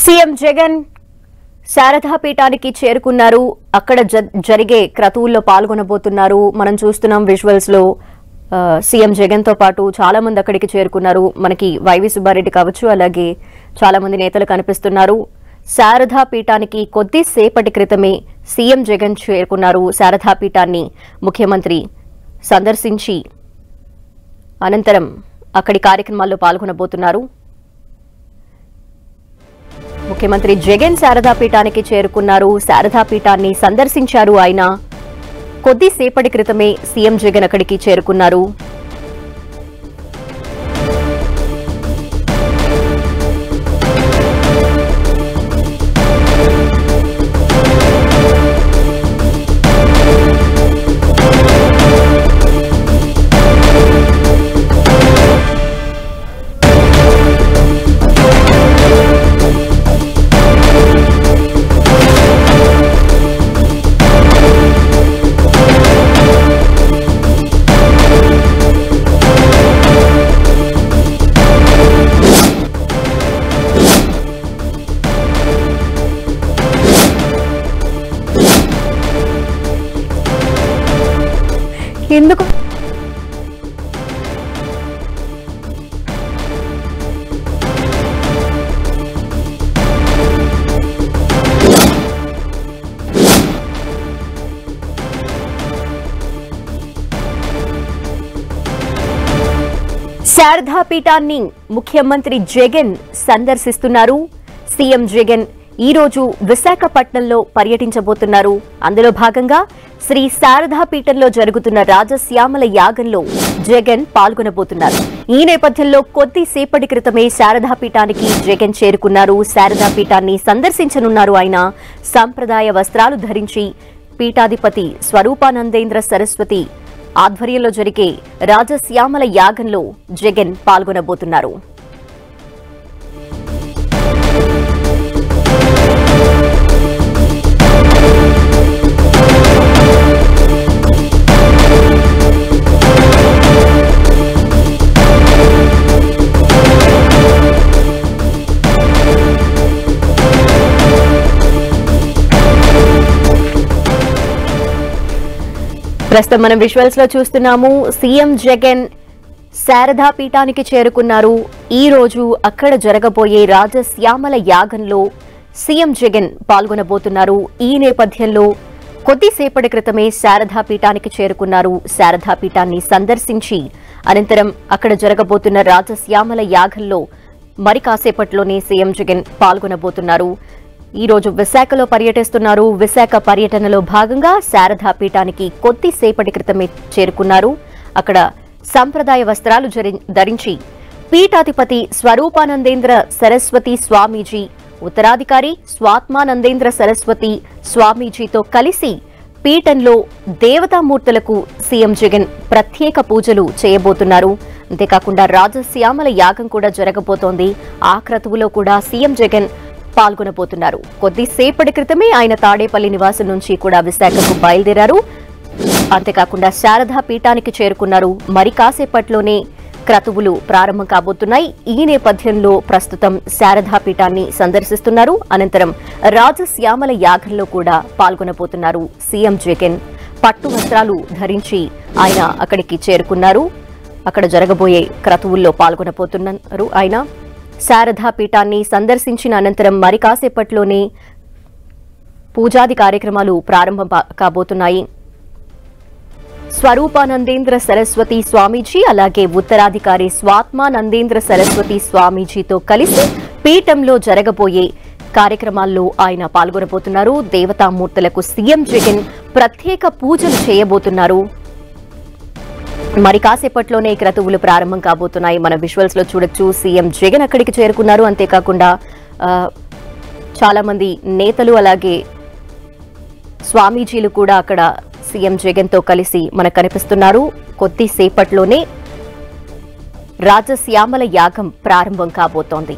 CM Jagan Sharada పీఠానికి చేరుకున్నారు. అక్కడ జరిగే క్రతువుల్లో పాల్గొనబోతున్నారు. మనం చూస్తున్నాం విజువల్స్ లో సీఎం జగన్ తో పాటు చాలా మంది అక్కడికి చేరుకున్నారు. మనకి వైవి సుబ్బారెడ్డి కావచ్చు, అలాగే చాలా మంది నేతలు కనిపిస్తున్నారు. శారదా పీఠానికి కొద్దిసేపటి క్రితమే సీఎం జగన్ చేరుకున్నారు. శారదా పీఠాన్ని ముఖ్యమంత్రి సందర్శించి అనంతరం అక్కడి కార్యక్రమాల్లో పాల్గొనబోతున్నారు. ముఖ్యమంత్రి జగన్ శారదా పీఠానికి చేరుకున్నారు. శారదా పీఠాన్ని సందర్శించారు. ఆయన కొద్దిసేపటి క్రితమే సీఎం జగన్ అక్కడికి చేరుకున్నారు. ఎందుకు శారదా పీఠాన్ని ముఖ్యమంత్రి జగన్ సందర్శిస్తున్నారు. సీఎం జగన్ ఈ రోజు విశాఖపట్నంలో పర్యటించబోతున్నారు. అందులో భాగంగా శ్రీ శారదా పీఠంలో జరుగుతున్న రాజశ్యామల యాగంలో జగన్ పాల్గొనబోతున్నారు. ఈ నేపథ్యంలో కొద్దిసేపటి క్రితమే శారదా పీఠానికి జగన్ చేరుకున్నారు. శారదా పీఠాన్ని సందర్శించనున్నారు. ఆయన సంప్రదాయ వస్త్రాలు ధరించి పీఠాధిపతి స్వరూపానందేంద్ర సరస్వతి ఆధ్వర్యంలో జరిగే రాజశ్యామల యాగంలో జగన్ పాల్గొనబోతున్నారు. ప్రస్తుతం మనం విజువల్స్ లో చూస్తున్నాము. సీఎం జగన్ శారదా పీఠానికి చేరుకున్నారు. ఈ రోజు అక్కడ జరగబోయే రాజశ్యామల యాగంలో సీఎం జగన్ పాల్గొనబోతున్నారు. ఈ నేపథ్యంలో కొద్దిసేపటి క్రితమే శారదా పీఠానికి చేరుకున్నారు. శారదా పీఠాన్ని సందర్శించి అనంతరం అక్కడ జరగబోతున్న రాజశ్యామల యాగంలో మరి కాసేపట్లోనే సీఎం జగన్ పాల్గొనబోతున్నారు. ఈ రోజు విశాఖలో పర్యటిస్తున్నారు. విశాఖ పర్యటనలో భాగంగా శారదా పీఠానికి కొద్దిసేపటి క్రితమే చేరుకున్నారు. అక్కడ సంప్రదాయ వస్త్రాలు ధరించి పీఠాధిపతి స్వరూపానందేంద్ర సరస్వతి స్వామీజీ, ఉత్తరాధికారి స్వాత్మానందేంద్ర సరస్వతి స్వామీజీతో కలిసి పీఠంలో దేవతామూర్తులకు సీఎం జగన్ ప్రత్యేక పూజలు చేయబోతున్నారు. అంతేకాకుండా రాజశ్యామల యాగం కూడా జరగబోతోంది. ఆ క్రతువులో కూడా సీఎం జగన్ పాల్గొనబోతున్నారు. కొద్దిసేపటి క్రితమే ఆయన తాడేపల్లి నివాసం నుంచి కూడా విశాఖకు బయలుదేరారు. అంతేకాకుండా శారదా పీఠానికి చేరుకున్నారు. మరి కాసేపట్లోనే క్రతువులు ప్రారంభం కాబోతున్నాయి. ఈ నేపథ్యంలో ప్రస్తుతం శారదా పీఠాన్ని సందర్శిస్తున్నారు. అనంతరం రాజశ్యామల యాగంలో కూడా పాల్గొనబోతున్నారు. సీఎం జగన్ పట్టు వస్త్రాలు ధరించి ఆయన అక్కడికి చేరుకున్నారు. అక్కడ జరగబోయే క్రతువుల్లో పాల్గొనబోతున్నారు. ఆయన శారదా పీఠాన్ని సందర్శించిన అనంతరం మరి కాసేపట్లోనే పూజాది కార్యక్రమాలు ప్రారంభం కాబోతున్నాయి. స్వరూపానందేంద్ర సరస్వతి స్వామీజీ అలాగే ఉత్తరాధికారి స్వాత్మానందేంద్ర సరస్వతి స్వామీజీతో కలిసి పీఠంలో జరగబోయే కార్యక్రమాల్లో ఆయన పాల్గొనబోతున్నారు. దేవతామూర్తులకు సీఎం జగన్ ప్రత్యేక పూజలు చేయబోతున్నారు. మరి కాసేపట్లోనే క్రతువులు ప్రారంభం కాబోతున్నాయి. మన విజువల్స్ లో చూడొచ్చు. సీఎం జగన్ అక్కడికి చేరుకున్నారు. అంతేకాకుండా చాలా మంది నేతలు అలాగే స్వామీజీలు కూడా అక్కడ సీఎం జగన్ తో కలిసి మనకు కనిపిస్తున్నారు. కొద్దిసేపట్లోనే రాజశ్యామల యాగం ప్రారంభం కాబోతోంది.